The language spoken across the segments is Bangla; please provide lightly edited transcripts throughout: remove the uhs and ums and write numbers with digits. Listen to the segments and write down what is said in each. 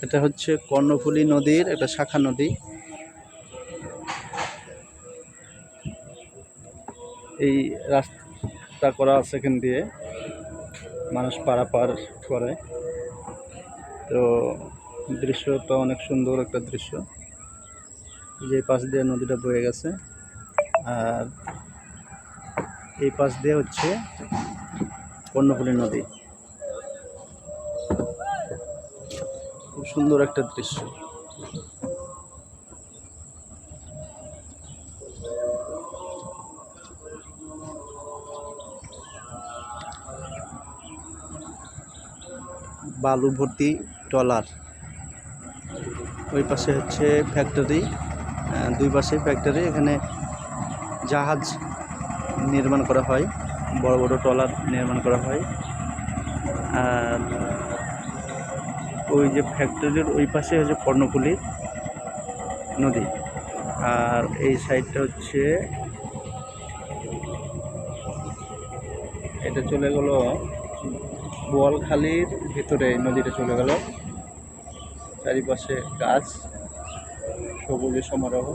এটা হচ্ছে কর্ণফুলী নদীর একটা শাখা নদী। এই রাস্তা করা আছে এখান দিয়ে, মানুষ পারাপার করে। তো দৃশ্যটা অনেক সুন্দর একটা দৃশ্য, যে পাশ দিয়ে নদীটা বয়ে গেছে, আর এই পাশ দিয়ে হচ্ছে কর্ণফুলী নদী। খুব সুন্দর একটা দৃশ্য। বালু ভর্তি ট্রলার, ওই পাশে হচ্ছে ফ্যাক্টরি, দুই পাশে ফ্যাক্টরি। এখানে জাহাজ নির্মাণ করা হয়, বড় বড় ট্রলার নির্মাণ করা হয়। আর ওই যে ফ্যাক্টরির ওই পাশে হচ্ছে কর্ণফুলী নদী, আর এই সাইডটা হচ্ছে, এটা চলে গেল বোয়ালখালীর ভিতরে, নদীটা চলে গেল। চারিপাশে গাছ, সবুজে সমারোহ,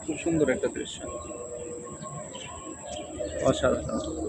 খুব সুন্দর একটা দৃশ্য, অসাধারণ।